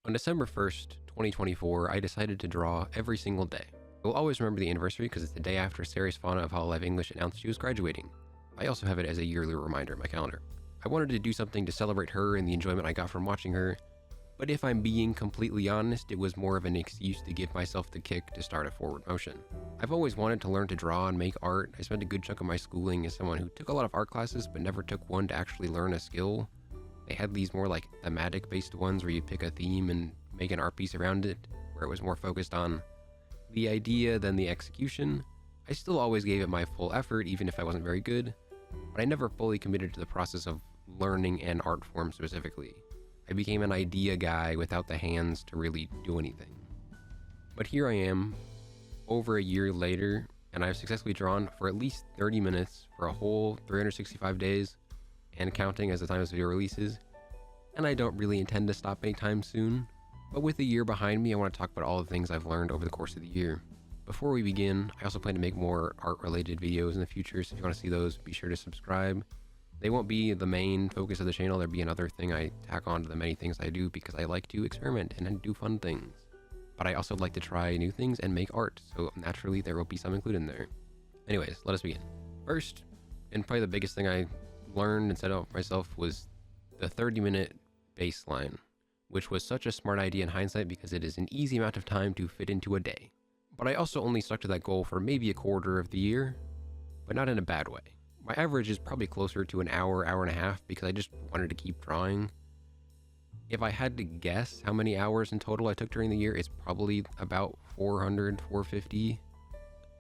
On December 1st, 2024, I decided to draw every single day. I will always remember the anniversary because it's the day after Sarah's Fauna of Hololive English announced she was graduating. I also have it as a yearly reminder in my calendar. I wanted to do something to celebrate her and the enjoyment I got from watching her, but if I'm being completely honest, it was more of an excuse to give myself the kick to start a forward motion. I've always wanted to learn to draw and make art. I spent a good chunk of my schooling as someone who took a lot of art classes but never took one to actually learn a skill. They had these more like thematic based ones where you pick a theme and make an art piece around it, where it was more focused on the idea than the execution. I still always gave it my full effort even if I wasn't very good, but I never fully committed to the process of learning an art form specifically. I became an idea guy without the hands to really do anything. But here I am, over a year later, and I've successfully drawn for at least 30 minutes for a whole 365 days, and counting as the time this video releases, and I don't really intend to stop anytime soon. But with a year behind me, I want to talk about all the things I've learned over the course of the year. Before we begin, I also plan to make more art-related videos in the future, so if you want to see those, be sure to subscribe. They won't be the main focus of the channel, there'll be another thing I tack on to the many things I do because I like to experiment and do fun things. But I also like to try new things and make art, so naturally there will be some included in there. Anyways, let us begin. First, and probably the biggest thing I learned and set out for myself was the 30-minute baseline, which was such a smart idea in hindsight because it is an easy amount of time to fit into a day. But I also only stuck to that goal for maybe a quarter of the year, but not in a bad way. My average is probably closer to an hour, hour and a half because I just wanted to keep drawing. If I had to guess how many hours in total I took during the year, it's probably about 400, 450.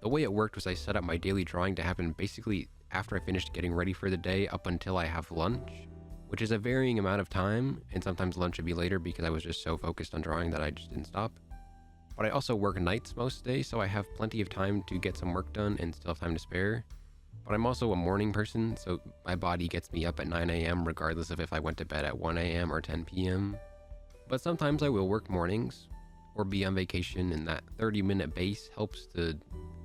The way it worked was I set up my daily drawing to happen basically after I finished getting ready for the day up until I have lunch, which is a varying amount of time, and sometimes lunch would be later because I was just so focused on drawing that I just didn't stop. But I also work nights most days, so I have plenty of time to get some work done and still have time to spare. But I'm also a morning person, so my body gets me up at 9 a.m. regardless of if I went to bed at 1 a.m. or 10 p.m. But sometimes I will work mornings or be on vacation, and that 30-minute base helps to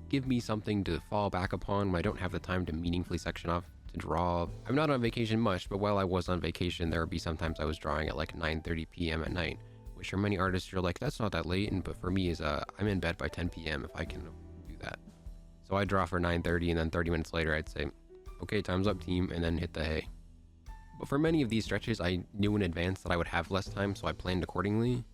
give me something to fall back upon when I don't have the time to meaningfully section off to draw. I'm not on vacation much, but while I was on vacation, there would be sometimes I was drawing at like 9:30 p.m. at night, which for many artists you're like, that's not that late, but for me is I'm in bed by 10 p.m. if I can do that. So I draw for 9:30, and then 30 minutes later I'd say, okay, time's up team, and then hit the hay. But for many of these stretches, I knew in advance that I would have less time, so I planned accordingly.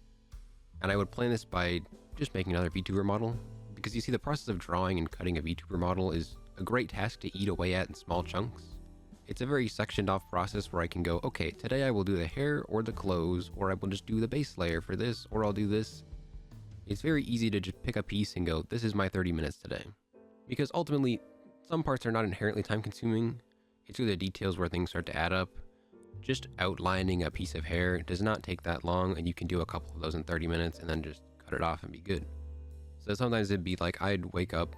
And I would plan this by just making another Vtuber model, because you see the process of drawing and cutting a Vtuber model is a great task to eat away at in small chunks. It's a very sectioned off process where I can go, okay, today I will do the hair or the clothes, or I will just do the base layer for this, or I'll do this. It's very easy to just pick a piece and go, this is my 30 minutes today. Because ultimately, some parts are not inherently time consuming. It's through the details where things start to add up. Just outlining a piece of hair does not take that long, and you can do a couple of those in 30 minutes and then just cut it off and be good. So sometimes it'd be like I'd wake up,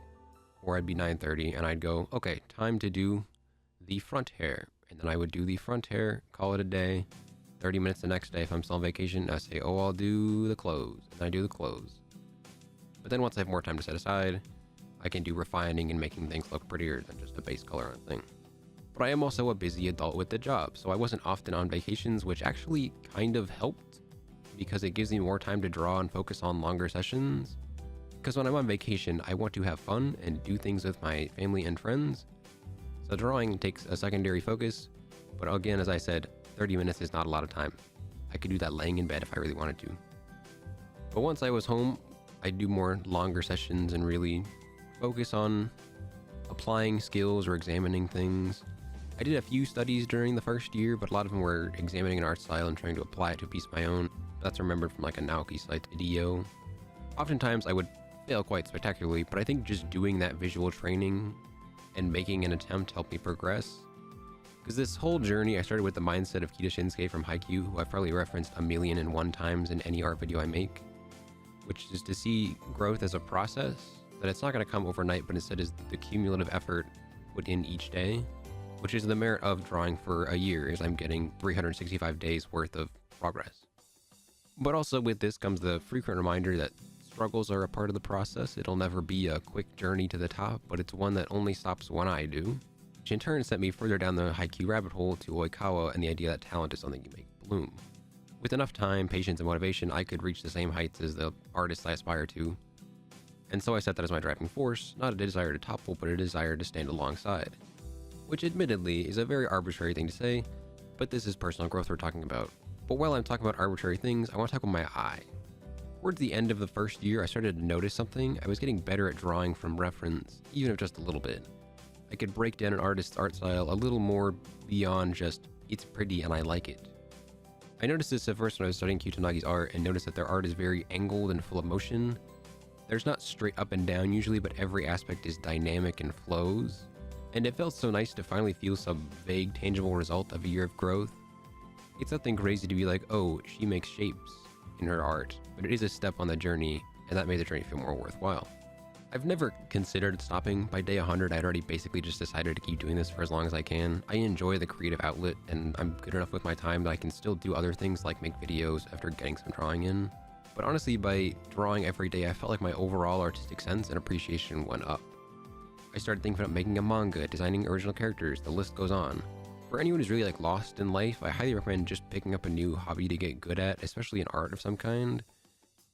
or I'd be 9:30, and I'd go, okay, time to do the front hair. And then I would do the front hair, call it a day. 30 minutes the next day if I'm still on vacation, I say, oh, I'll do the clothes. And I do the clothes. But then once I have more time to set aside, I can do refining and making things look prettier than just a base color on a thing. But I am also a busy adult with a job, so I wasn't often on vacations, which actually kind of helped because it gives me more time to draw and focus on longer sessions. Because when I'm on vacation, I want to have fun and do things with my family and friends. So drawing takes a secondary focus, but again, as I said, 30 minutes is not a lot of time. I could do that laying in bed if I really wanted to. But once I was home, I'd do more longer sessions and really focus on applying skills or examining things. I did a few studies during the first year, but a lot of them were examining an art style and trying to apply it to a piece of my own. That's remembered from like a Naoki site video. Oftentimes I would fail quite spectacularly, but I think just doing that visual training and making an attempt helped me progress. Because this whole journey, I started with the mindset of Kita Shinsuke from Haikyuu, who I've probably referenced 1,000,001 times in any art video I make, which is to see growth as a process, that it's not going to come overnight, but instead is the cumulative effort put in each day, which is the merit of drawing for a year, is I'm getting 365 days worth of progress. But also with this comes the frequent reminder that struggles are a part of the process. It'll never be a quick journey to the top, but it's one that only stops when I do, which in turn sent me further down the Haikyuu rabbit hole to Oikawa and the idea that talent is something you make bloom. With enough time, patience, and motivation, I could reach the same heights as the artists I aspire to. And so I set that as my driving force, not a desire to topple, but a desire to stand alongside. Which admittedly is a very arbitrary thing to say, but this is personal growth we're talking about. But while I'm talking about arbitrary things, I want to talk about my eye. Towards the end of the first year, I started to notice something. I was getting better at drawing from reference, even if just a little bit. I could break down an artist's art style a little more beyond just, it's pretty and I like it. I noticed this at first when I was studying Kutanagi's art and noticed that their art is very angled and full of motion. There's not straight up and down usually, but every aspect is dynamic and flows. And it felt so nice to finally feel some vague, tangible result of a year of growth. It's nothing crazy to be like, oh, she makes shapes in her art, but it is a step on the journey, and that made the journey feel more worthwhile. I've never considered stopping. By day 100, I'd already basically just decided to keep doing this for as long as I can. I enjoy the creative outlet, and I'm good enough with my time that I can still do other things like make videos after getting some drawing in. But honestly, by drawing every day, I felt like my overall artistic sense and appreciation went up. I started thinking about making a manga, designing original characters, the list goes on. For anyone who's really lost in life, I highly recommend just picking up a new hobby to get good at, especially in art of some kind.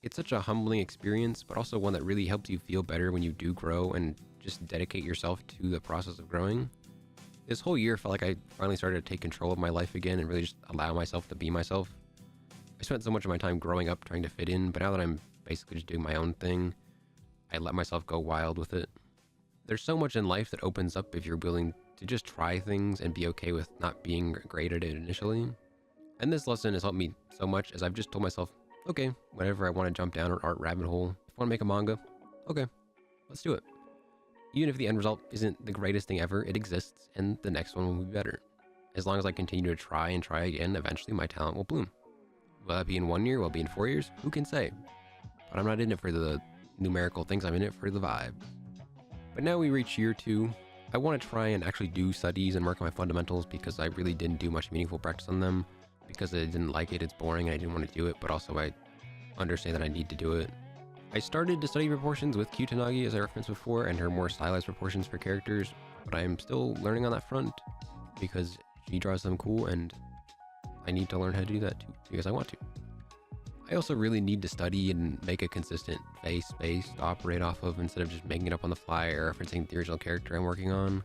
It's such a humbling experience, but also one that really helps you feel better when you do grow and just dedicate yourself to the process of growing. This whole year felt like I finally started to take control of my life again and really just allow myself to be myself. I spent so much of my time growing up trying to fit in, but now that I'm basically just doing my own thing, I let myself go wild with it. There's so much in life that opens up if you're willing to just try things and be okay with not being great at it initially. And this lesson has helped me so much as I've just told myself, okay, whenever I want to jump down an art rabbit hole, if I want to make a manga, okay, let's do it. Even if the end result isn't the greatest thing ever, it exists and the next one will be better. As long as I continue to try and try again, eventually my talent will bloom. Will that be in 1 year? Will it be in 4 years? Who can say? But I'm not in it for the numerical things, I'm in it for the vibes. But now we reach year 2. I want to try and actually do studies and work on my fundamentals because I really didn't do much meaningful practice on them. Because I didn't like it, it's boring, and I didn't want to do it, but also I understand that I need to do it. I started to study proportions with Kutanagi as I referenced before, and her more stylized proportions for characters, but I am still learning on that front because she draws them cool, and I need to learn how to do that too, because I want to. I also really need to study and make a consistent face space to operate off of instead of just making it up on the fly or referencing the original character I'm working on.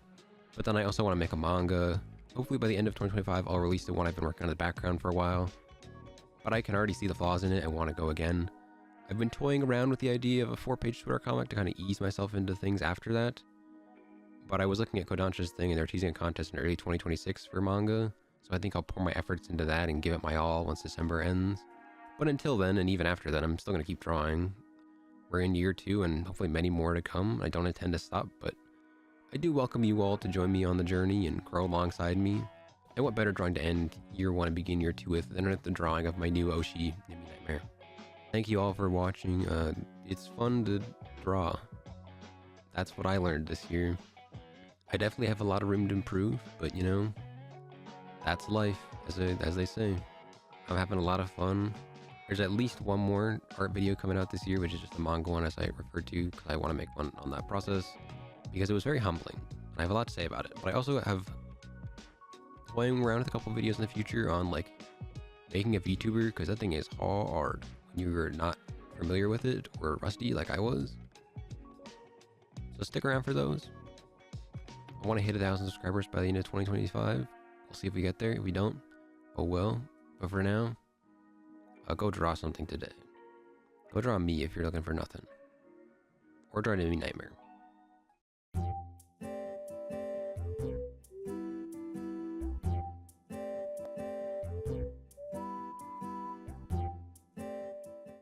But then I also want to make a manga. Hopefully by the end of 2025, I'll release the one I've been working on in the background for a while. But I can already see the flaws in it and want to go again. I've been toying around with the idea of a 4-page Twitter comic to kind of ease myself into things after that. But I was looking at Kodansha's thing and they're teasing a contest in early 2026 for manga. So I think I'll pour my efforts into that and give it my all once December ends. But until then, and even after that, I'm still going to keep drawing. We're in year 2 and hopefully many more to come. I don't intend to stop, but I do welcome you all to join me on the journey and grow alongside me. And what better drawing to end year 1 and begin year 2 with than the drawing of my new Oshi, Nimi Nightmare. Thank you all for watching. It's fun to draw. That's what I learned this year. I definitely have a lot of room to improve, but you know, that's life, as they say. I'm having a lot of fun. There's at least one more art video coming out this year, which is just a manga one, as I referred to, because I want to make one on that process, because it was very humbling. And I have a lot to say about it, but I also have toying around with a couple videos in the future on like making a VTuber, because that thing is hard when you're not familiar with it or rusty like I was. So stick around for those. I want to hit 1,000 subscribers by the end of 2025. We'll see if we get there. If we don't, oh well. But for now, go draw something today. Go draw me if you're looking for nothing. Or draw Nimi Nightmare.